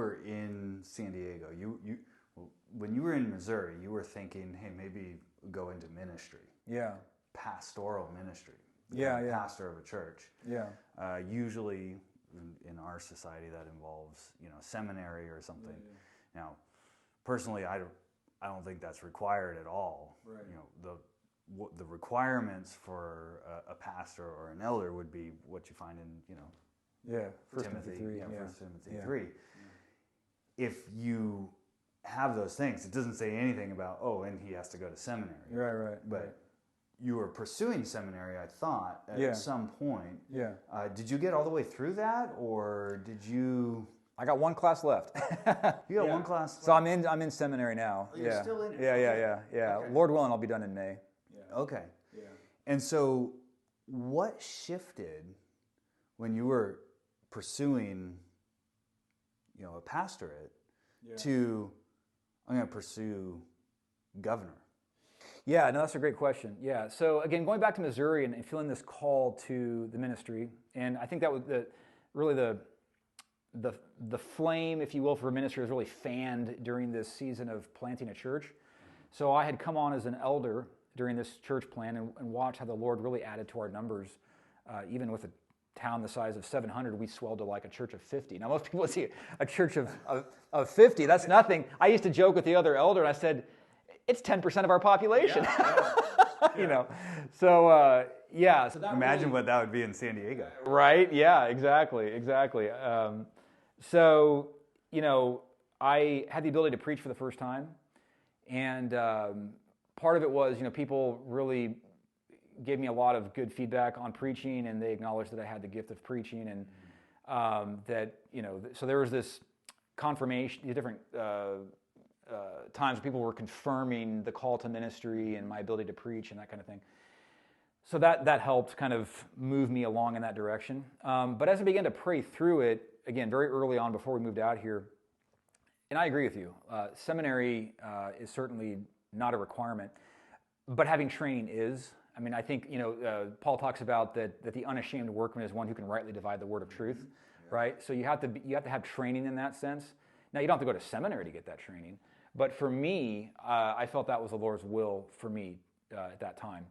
were in San Diego, when you were in Missouri, you were thinking, hey, maybe go into ministry. Yeah. Pastoral ministry. Yeah, yeah. Pastor of a church. Yeah. Usually in our society that involves, seminary or something. Yeah. Now, personally, I don't think that's required at all. Right. The requirements for a pastor or an elder would be what you find in, First Timothy 3. Yeah, 1 Timothy 3. If you have those things, it doesn't say anything about, and he has to go to seminary. Right. But you were pursuing seminary, I thought, at some point. Yeah. Did you get all the way through that, or did you? I got one class left. You got one class left? So I'm in seminary now. Oh, you're still in it? Yeah. Okay. Lord willing, I'll be done in May. Yeah. Okay. Yeah. And so what shifted when you were pursuing, a pastorate to, I'm going to pursue governor? Yeah, no, that's a great question. Yeah, so again, going back to Missouri and feeling this call to the ministry, and I think that was really the flame, if you will, for ministry was really fanned during this season of planting a church. So I had come on as an elder during this church plan and watched how the Lord really added to our numbers. Even with a town the size of 700, we swelled to like a church of 50. Now most people see a church of 50, that's nothing. I used to joke with the other elder and I said, it's 10% of our population. Yeah. So that imagine what that would be in San Diego. Right, yeah, exactly. So, I had the ability to preach for the first time, and part of it was, people really gave me a lot of good feedback on preaching, and they acknowledged that I had the gift of preaching, and so there was this confirmation, different times when people were confirming the call to ministry and my ability to preach and that kind of thing. So that helped kind of move me along in that direction. But as I began to pray through it, again, very early on before we moved out here, and I agree with you, seminary is certainly not a requirement, but having training is. I mean, I think, Paul talks about that the unashamed workman is one who can rightly divide the word of truth, right? So you have to have training in that sense. Now, you don't have to go to seminary to get that training, but for me, I felt that was the Lord's will for me at that time.